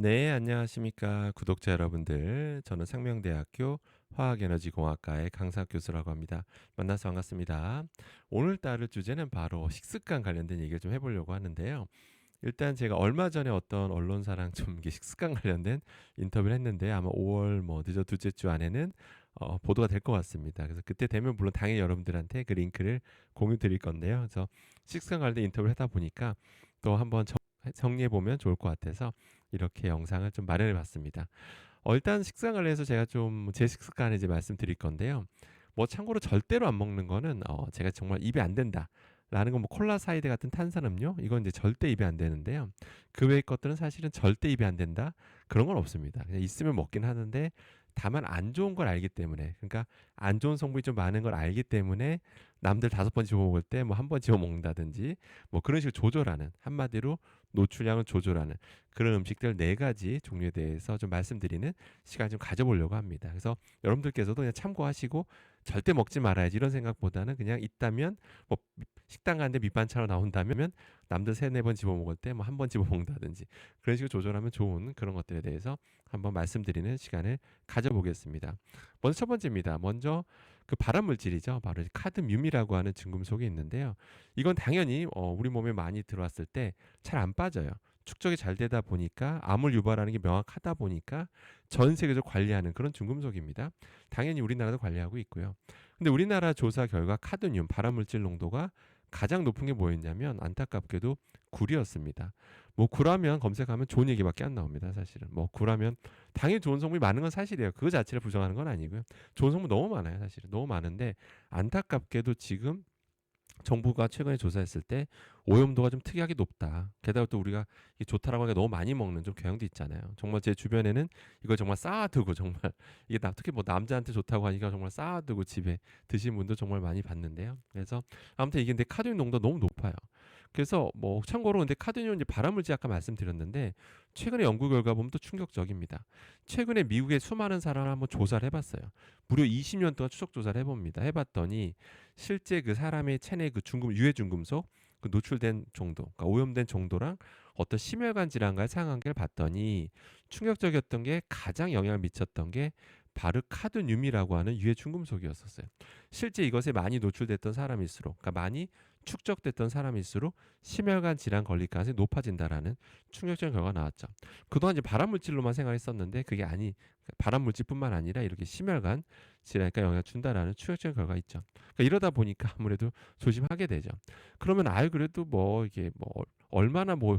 네, 안녕하십니까. 구독자 여러분들. 저는 상명대학교 화학에너지공학과의 강사 교수라고 합니다. 만나서 반갑습니다. 오늘 따를 주제는 바로 식습관 관련된 얘기를 좀 해보려고 하는데요. 일단 제가 얼마 전에 어떤 언론사랑 좀 이게 식습관 관련된 인터뷰를 했는데 아마 5월 뭐 늦어 둘째 주 안에는 보도가 될 것 같습니다. 그래서 그때 되면 물론 당연히 여러분들한테 그 링크를 공유 드릴 건데요. 그래서 식습관 관련된 인터뷰를 하다 보니까 또 한번 정리해 보면 좋을 것 같아서 이렇게 영상을 좀 마련해 봤습니다. 일단 식사 관련해서 제가 좀 제 식습관을 이제 말씀드릴 건데요. 뭐 참고로 절대로 안 먹는 거는 제가 정말 입에 안 된다. 라는 건 뭐 콜라 사이드 같은 탄산음료 이건 이제 절대 입에 안 되는데요. 그 외의 것들은 사실은 절대 입에 안 된다. 그런 건 없습니다. 그냥 있으면 먹긴 하는데 다만 안 좋은 걸 알기 때문에 그러니까 안 좋은 성분이 좀 많은 걸 알기 때문에 남들 5번 집어 먹을 때 뭐 한 번 집어 먹는다든지 뭐 그런 식으로 조절하는 한마디로 노출량을 조절하는 그런 음식들 4가지 종류에 대해서 좀 말씀드리는 시간 좀 가져보려고 합니다. 그래서 여러분들께서도 그냥 참고하시고 절대 먹지 말아야지 이런 생각보다는 그냥 있다면 뭐 식당 가는데 밑반찬으로 나온다면 남들 3-4번 집어 먹을 때 뭐 한 번 집어 먹는다든지 그런 식으로 조절하면 좋은 그런 것들에 대해서 한번 말씀드리는 시간을 가져보겠습니다. 먼저 첫 번째입니다. 먼저 그 발암 물질이죠. 바로 카드뮴이라고 하는 중금속이 있는데요. 이건 당연히 우리 몸에 많이 들어왔을 때 잘 안 빠져요. 축적이 잘 되다 보니까 암을 유발하는 게 명확하다 보니까 전 세계적으로 관리하는 그런 중금속입니다. 당연히 우리나라도 관리하고 있고요. 근데 우리나라 조사 결과 카드뮴 발암물질 농도가 가장 높은 게 뭐였냐면 안타깝게도 굴이었습니다. 뭐 굴하면 검색하면 좋은 얘기밖에 안 나옵니다. 사실은 뭐 굴하면 당연히 좋은 성분이 많은 건 사실이에요. 그거 자체를 부정하는 건 아니고요. 좋은 성분 너무 많아요. 사실은 너무 많은데 안타깝게도 지금 정부가 최근에 조사했을 때 오염도가 좀 특이하게 높다. 게다가 또 우리가 이게 좋다라고 하니까 너무 많이 먹는 좀 경향도 있잖아요. 정말 제 주변에는 이걸 정말 쌓아두고 정말 이게 특히 뭐 남자한테 좋다고 하니까 정말 쌓아두고 집에 드신 분도 정말 많이 봤는데요. 그래서 아무튼 이게 근데 카드뮴 농도가 너무 높아요. 그래서 뭐 참고로 근데 카드뮴 이제 발암물질 아까 말씀드렸는데 최근에 연구 결과 보면 또 충격적입니다. 최근에 미국의 수많은 사람을 한번 조사를 해봤어요. 무려 20년 동안 추적 조사를 해봅니다. 해봤더니 실제 그 사람의 체내 그 유해 중금속 그 노출된 정도, 그러니까 오염된 정도랑 어떤 심혈관 질환과의 상관계를 봤더니 충격적이었던 게 가장 영향을 미쳤던 게 바르카드뮴이라고 하는 유해 중금속이었었어요. 실제 이것에 많이 노출됐던 사람일수록, 그러니까 많이 축적됐던 사람일수록 심혈관 질환 걸릴 가능성이 높아진다라는 충격적인 결과가 나왔죠. 그동안 이제 발암물질로만 생각했었는데 그게 발암물질뿐만 아니라 이렇게 심혈관 질환에 영향을 준다라는 충격적인 결과가 있죠. 그러니까 이러다 보니까 아무래도 조심하게 되죠. 그러면 그래도 뭐 이게 뭐 얼마나 뭐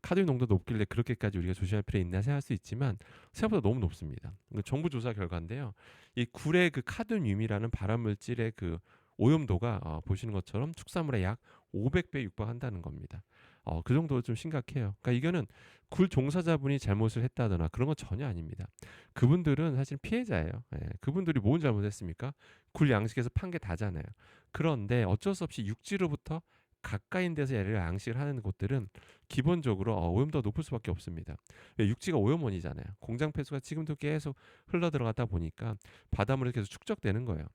카드뮴 농도 높길래 그렇게까지 우리가 조심할 필요 있나 생각할 수 있지만 생각보다 너무 높습니다. 정부 조사 결과인데요. 이 굴의 그 카드뮴이라는 발암물질의 그 오염도가 보시는 것처럼 축산물의 약 500배 육박한다는 겁니다. 그 정도로 좀 심각해요. 그러니까 이거는 굴 종사자분이 잘못을 했다거나 그런 건 전혀 아닙니다. 그분들은 사실 피해자예요. 예, 그분들이 뭔 잘못했습니까? 굴 양식에서 판 게 다잖아요. 그런데 어쩔 수 없이 육지로부터 가까인 데서 얘를 양식을 하는 곳들은 기본적으로 오염도가 높을 수밖에 없습니다. 왜? 육지가 오염원이잖아요. 공장 폐수가 지금도 계속 흘러 들어가다 보니까 바닷물에 계속 축적되는 거예요.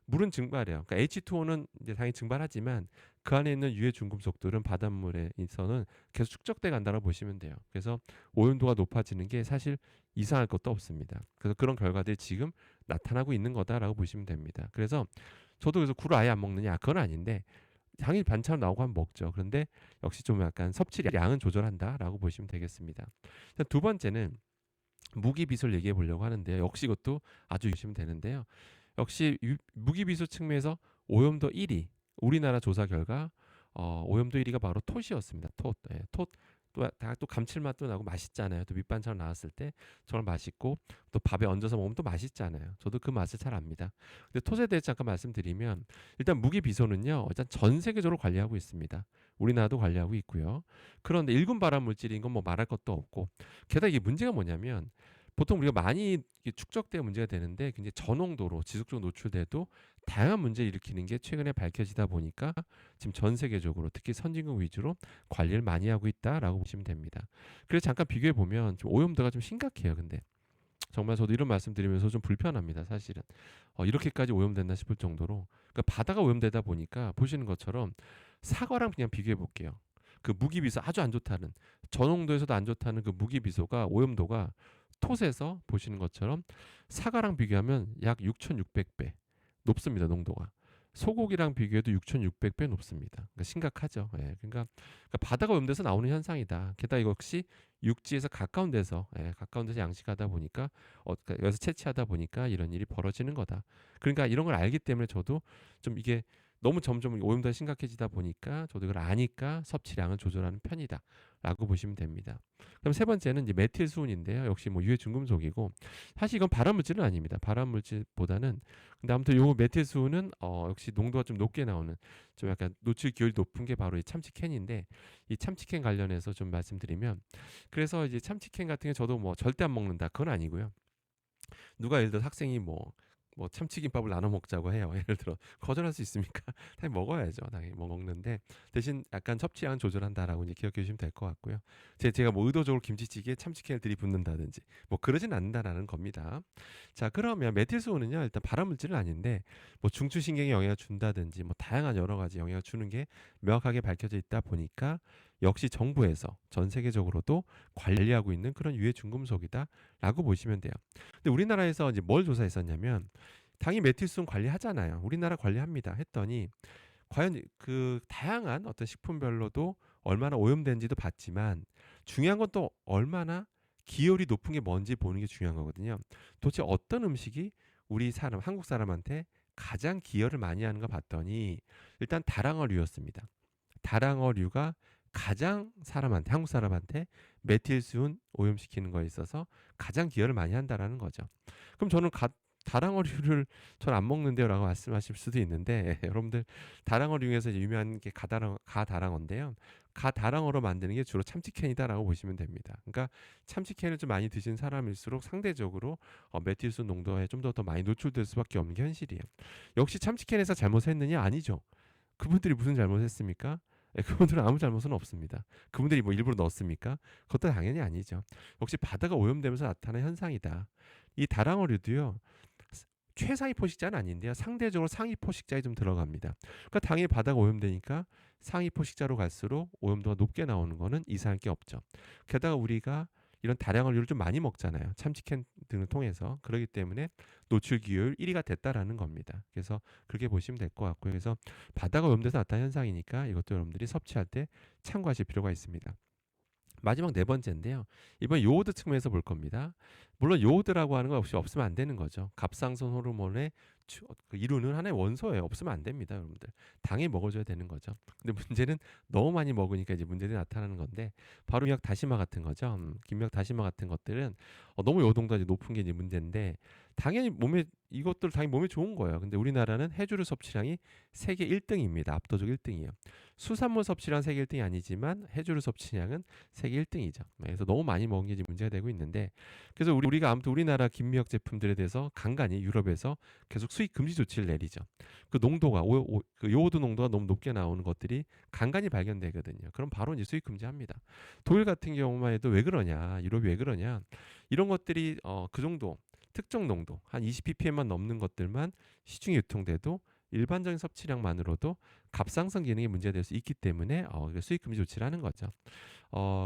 물은 증발해요. 그러니까 H2O는 이제 당연히 증발하지만 그 안에 있는 유해 중금속들은 바닷물에 있어서는 계속 축적돼 간다고 보시면 돼요. 그래서 오염도가 높아지는 게 사실 이상할 것도 없습니다. 그래서 그런 결과들이 지금 나타나고 있는 거다라고 보시면 됩니다. 그래서 굴을 아예 안 먹느냐? 그건 아닌데 당연히 반찬 나오고 하면 먹죠. 그런데 역시 좀 약간 섭취량은 조절한다라고 보시면 되겠습니다. 두 번째는 무기비소를 얘기해 보려고 하는데요. 역시 이것도 아주 유심히 되는데요. 역시 무기비소 측면에서 오염도 1위, 우리나라 조사 결과 오염도 1위가 바로 톳이었습니다. 톳. 예, 톳. 또 감칠맛도 나고 맛있잖아요. 또 밑반찬 나왔을 때 정말 맛있고 또 밥에 얹어서 먹으면 또 맛있잖아요. 저도 그 맛을 잘 압니다. 근데 톳에 대해서 잠깐 말씀드리면 일단 무기비소는요. 일단 전 세계적으로 관리하고 있습니다. 우리나라도 관리하고 있고요. 그런데 일군 발암 물질인 건 뭐 말할 것도 없고 게다가 이게 문제가 뭐냐면 보통 우리가 많이 축적되어 문제가 되는데 굉장히 저농도로 지속적으로 노출돼도 다양한 문제를 일으키는 게 최근에 밝혀지다 보니까 지금 전 세계적으로 특히 선진국 위주로 관리를 많이 하고 있다라고 보시면 됩니다. 그래서 잠깐 비교해 보면 좀 오염도가 좀 심각해요. 근데 정말 저도 이런 말씀드리면서 좀 불편합니다. 사실은 이렇게까지 오염됐나 싶을 정도로 그러니까 바다가 오염되다 보니까 보시는 것처럼 사과랑 그냥 비교해 볼게요. 그 무기비소 아주 안 좋다는 저농도에서도 안 좋다는 그 무기비소가 오염도가 톳에서 보시는 것처럼 사과랑 비교하면 약 6,600배 높습니다. 농도가. 소고기랑 비교해도 6,600배 높습니다. 그러니까 심각하죠. 예, 그러니까 바다가 오염돼서 나오는 현상이다. 게다가 이거 역시 육지에서 가까운 데서 양식하다 보니까 그러니까 여기서 채취하다 보니까 이런 일이 벌어지는 거다. 그러니까 이런 걸 알기 때문에 저도 좀 이게 너무 점점 오염도가 심각해지다 보니까 저도 이걸 아니까 섭취량을 조절하는 편이다라고 보시면 됩니다. 그럼 세 번째는 이제 메틸 수은인데요. 역시 뭐 유해 중금속이고 사실 이건 발암 물질은 아닙니다. 발암 물질보다는 근데 아무튼 요 메틸 수은은 역시 농도가 좀 높게 나오는 좀 약간 노출 기혈이 높은 게 바로 이 참치캔인데 이 참치캔 관련해서 좀 말씀드리면 그래서 이제 참치캔 같은 게 저도 뭐 절대 안 먹는다 그건 아니고요. 누가 예를 들어 학생이 뭐 참치김밥을 나눠 먹자고 해요. 예를 들어 거절할 수 있습니까? 당연히 먹어야죠. 당연히 뭐 먹는데 대신 약간 섭취량 조절한다라고 이제 기억해 주시면 될 것 같고요. 제가 뭐 의도적으로 김치찌개에 참치캔을 들이붓는다든지 뭐 그러진 않는다라는 겁니다. 자 그러면 메틸수은은요 일단 발암물질은 아닌데 뭐 중추신경에 영향을 준다든지 뭐 다양한 여러 가지 영향을 주는 게 명확하게 밝혀져 있다 보니까 역시 정부에서 전 세계적으로도 관리하고 있는 그런 유해 중금속이다라고 보시면 돼요. 근데 우리나라에서 이제 뭘 조사했었냐면 당연히 메틸수은 관리하잖아요. 우리나라 관리합니다. 했더니 과연 그 다양한 어떤 식품별로도 얼마나 오염된지도 봤지만 중요한 건 또 얼마나 기혈이 높은 게 뭔지 보는 게 중요한 거거든요. 도대체 어떤 음식이 우리 사람, 한국 사람한테 가장 기혈을 많이 하는가 봤더니 일단 다랑어류였습니다. 다랑어류가 가장 사람한테 한국 사람한테 메틸수은 오염시키는 거에 있어서 가장 기여를 많이 한다라는 거죠. 그럼 저는 다랑어류를 전 안 먹는데요라고 말씀하실 수도 있는데 여러분들 다랑어류 중에서 유명한 게 가다랑어인데요. 가다랑어로 만드는 게 주로 참치캔이다라고 보시면 됩니다. 그러니까 참치캔을 좀 많이 드신 사람일수록 상대적으로 메틸수 농도에 좀 더 많이 노출될 수밖에 없는 게 현실이에요. 역시 참치캔에서 잘못했느냐? 아니죠. 그분들이 무슨 잘못했습니까? 예, 그분들은 아무 잘못은 없습니다. 그분들이 뭐 일부러 넣었습니까? 그것도 당연히 아니죠. 역시 바다가 오염되면서 나타나는 현상이다. 이 다랑어류도요. 최상위 포식자는 아닌데요. 상대적으로 상위 포식자에 좀 들어갑니다. 그러니까 당연히 바다가 오염되니까 상위 포식자로 갈수록 오염도가 높게 나오는 거는 이상할 게 없죠. 게다가 우리가 이런 다량어류를 좀 많이 먹잖아요. 참치캔 등을 통해서. 그렇기 때문에 노출 기여율 1위가 됐다라는 겁니다. 그래서 그렇게 보시면 될 것 같고요. 그래서 바다가 오염돼서 나타난 현상이니까 이것도 여러분들이 섭취할 때 참고하실 필요가 있습니다. 마지막 네 번째인데요. 이번 요오드 측면에서 볼 겁니다. 물론 요오드라고 하는 거 없이 없으면 안 되는 거죠. 갑상선 호르몬의 이루는 하나의 원소예요. 없으면 안 됩니다, 여러분들. 당연히 먹어줘야 되는 거죠. 근데 문제는 너무 많이 먹으니까 이제 문제들이 나타나는 건데 바로 김력 다시마 같은 거죠. 김력 다시마 같은 것들은 너무 요오동도 높은 게 이제 문제인데 당연히 이것들 당연히 몸에 좋은 거예요. 근데 우리나라는 해조류 섭취량이 세계 1등입니다. 압도적 1등이에요. 수산물 섭취량 세계 1등이 아니지만 해조류 섭취량은 세계 1등이죠. 그래서 너무 많이 먹은 게 이제 문제가 되고 있는데 그래서 우리가 아무튼 우리나라 김미역 제품들에 대해서 간간히 유럽에서 계속 수입 금지 조치를 내리죠. 그 농도가 그 요오드 농도가 너무 높게 나오는 것들이 간간히 발견되거든요. 그럼 바로 이제 수입 금지합니다. 독일 같은 경우만 해도 왜 그러냐, 유럽이 왜 그러냐, 이런 것들이 그 정도 특정 농도 한 20ppm만 넘는 것들만 시중에 유통돼도 일반적인 섭취량만으로도 갑상선 기능이 문제될 수 있기 때문에 수입 금지 조치를 하는 거죠.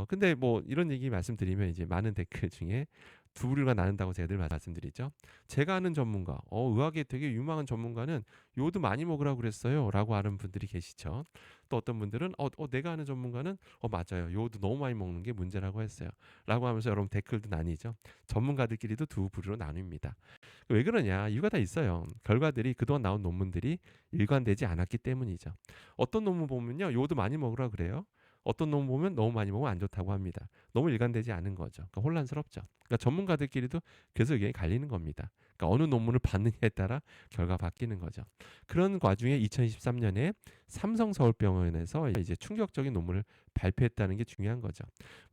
근데 뭐 이런 얘기 말씀드리면 이제 많은 댓글 중에 두 부류가 나눈다고 제가 늘 말씀드리죠. 제가 아는 전문가, 의학에 되게 유망한 전문가는 요오드 많이 먹으라고 그랬어요. 라고 하는 분들이 계시죠. 또 어떤 분들은, 내가 아는 전문가는, 맞아요. 요오드 너무 많이 먹는 게 문제라고 했어요. 라고 하면서 여러분 댓글도 나뉘죠. 전문가들끼리도 두 부류로 나눕니다. 왜 그러냐? 이유가 다 있어요. 결과들이 그동안 나온 논문들이 일관되지 않았기 때문이죠. 어떤 논문 보면요. 요오드 많이 먹으라 그래요. 어떤 논문 보면 너무 많이 먹으면 안 좋다고 합니다. 너무 일관되지 않은 거죠. 그러니까 혼란스럽죠. 그러니까 전문가들끼리도 계속 의견이 갈리는 겁니다. 그러니까 어느 논문을 받느냐에 따라 결과가 바뀌는 거죠. 그런 과중에 2023년에 삼성서울병원에서 이제 충격적인 논문을 발표했다는 게 중요한 거죠.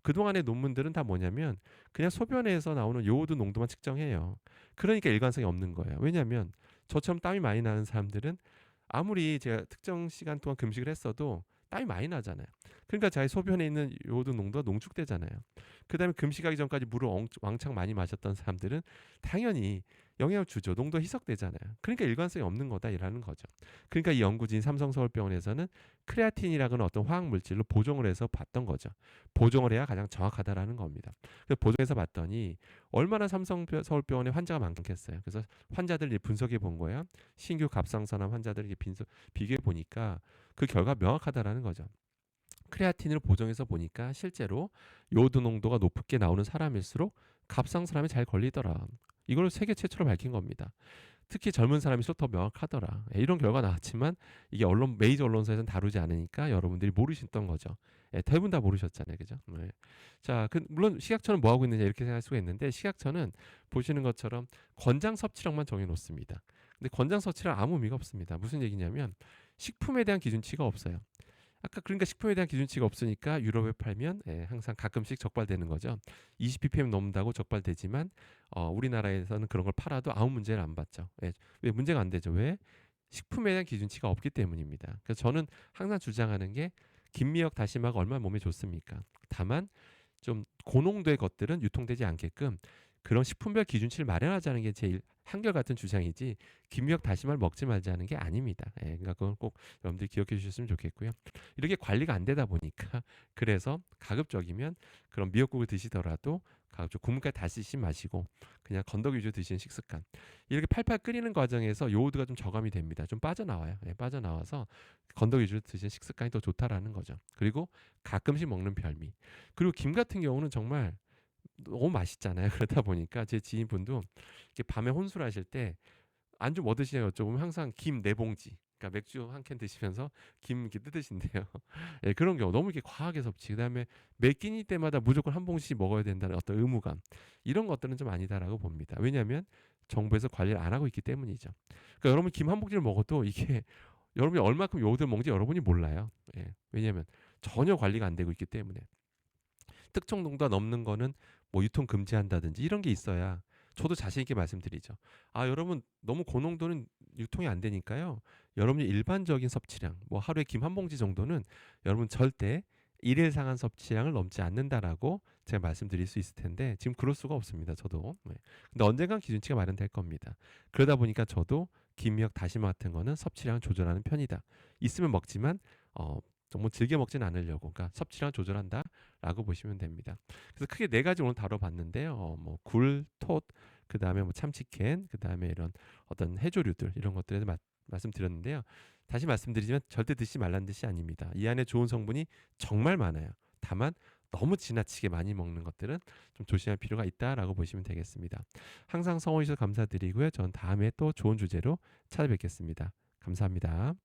그동안의 논문들은 다 뭐냐면 그냥 소변에서 나오는 요오드 농도만 측정해요. 그러니까 일관성이 없는 거예요. 왜냐하면 저처럼 땀이 많이 나는 사람들은 아무리 제가 특정 시간 동안 금식을 했어도 땀이 많이 나잖아요. 그러니까 자기 소변에 있는 요오드 농도가 농축되잖아요. 그 다음에 금식하기 전까지 물을 왕창 많이 마셨던 사람들은 당연히 영향을 주죠. 농도가 희석되잖아요. 그러니까 일관성이 없는 거다라는 거죠. 그러니까 이 연구진 삼성서울병원에서는 크레아틴이라는 어떤 화학 물질로 보정을 해서 봤던 거죠. 보정을 해야 가장 정확하다라는 겁니다. 그래서 보정해서 봤더니 얼마나 삼성서울병원에 환자가 많겠어요. 그래서 환자들 분석해 본 거예요. 신규 갑상선암 환자들 비교해 보니까 그 결과 명확하다라는 거죠. 크레아틴을 보정해서 보니까 실제로 요오드 농도가 높게 나오는 사람일수록 갑상선암에 잘 걸리더라. 이걸 세계 최초로 밝힌 겁니다. 특히 젊은 사람일수록 더 명확하더라. 이런 결과 나왔지만 이게 메이저 언론사에서는 다루지 않으니까 여러분들이 모르셨던 거죠. 대부분 다 모르셨잖아요, 그죠? 네. 자, 물론 식약처는 뭐 하고 있느냐 이렇게 생각할 수가 있는데 식약처는 보시는 것처럼 권장 섭취량만 정해놓습니다. 근데 권장 섭취량 아무 의미가 없습니다. 무슨 얘기냐면 식품에 대한 기준치가 없어요. 아까 그러니까 식품에 대한 기준치가 없으니까 유럽에 팔면 항상 가끔씩 적발되는 거죠. 20ppm 넘는다고 적발되지만 우리나라에서는 그런 걸 팔아도 아무 문제를 안 받죠. 왜 문제가 안 되죠? 왜? 식품에 대한 기준치가 없기 때문입니다. 그래서 저는 항상 주장하는 게 김미역 다시마가 얼마나 몸에 좋습니까? 다만 좀 고농도의 것들은 유통되지 않게끔 그런 식품별 기준치를 마련하자는 게 제일 한결같은 주장이지 김미역 다시마를 먹지 말자는 게 아닙니다. 그러니까 그건 꼭 여러분들이 기억해 주셨으면 좋겠고요. 이렇게 관리가 안 되다 보니까 그래서 가급적이면 그런 미역국을 드시더라도 가급적 국물까지 다 쓰시지 마시고 그냥 건더기 위주로 드시는 식습관. 이렇게 팔팔 끓이는 과정에서 요오드가 좀 저감이 됩니다. 좀 빠져나와요. 빠져나와서 건더기 위주로 드시는 식습관이 더 좋다라는 거죠. 그리고 가끔씩 먹는 별미. 그리고 김 같은 경우는 정말 너무 맛있잖아요. 그러다 보니까 제 지인분도 이렇게 밤에 혼술하실 때 안주 뭐 드시냐고 여쭤보면 항상 김 4봉지. 그러니까 맥주 한 캔 드시면서 김 이렇게 뜯으신대요. 그런 경우 너무 이렇게 과하게 섭취. 그다음에 매 끼니 때마다 무조건 한 봉씩 먹어야 된다는 어떤 의무감. 이런 것들은 좀 아니다라고 봅니다. 왜냐하면 정부에서 관리를 안 하고 있기 때문이죠. 그러니까 여러분 김 한 봉지를 먹어도 이게 여러분이 얼마큼 요오드를 먹는지 여러분이 몰라요. 왜냐하면 전혀 관리가 안 되고 있기 때문에. 특정 농도가 넘는 거는 뭐 유통 금지한다든지 이런 게 있어야 저도 자신 있게 말씀드리죠. 여러분 너무 고농도는 유통이 안 되니까요. 여러분이 일반적인 섭취량, 뭐 하루에 김 한 봉지 정도는 여러분 절대 일일 상한 섭취량을 넘지 않는다라고 제가 말씀드릴 수 있을 텐데 지금 그럴 수가 없습니다. 저도. 네. 근데 언젠간 기준치가 마련될 겁니다. 그러다 보니까 저도 김미역 다시마 같은 거는 섭취량을 조절하는 편이다. 있으면 먹지만 너무 즐겨 먹진 않으려고, 그러니까 섭취량 조절한다라고 보시면 됩니다. 그래서 크게 4가지 오늘 다뤄봤는데요. 뭐 굴, 톳, 그 다음에 뭐 참치캔, 그 다음에 이런 어떤 해조류들 이런 것들에 대해서 말씀드렸는데요. 다시 말씀드리지만 절대 드시지 말라는 뜻이 아닙니다. 이 안에 좋은 성분이 정말 많아요. 다만 너무 지나치게 많이 먹는 것들은 좀 조심할 필요가 있다라고 보시면 되겠습니다. 항상 성원해 주셔서 감사드리고요. 전 다음에 또 좋은 주제로 찾아뵙겠습니다. 감사합니다.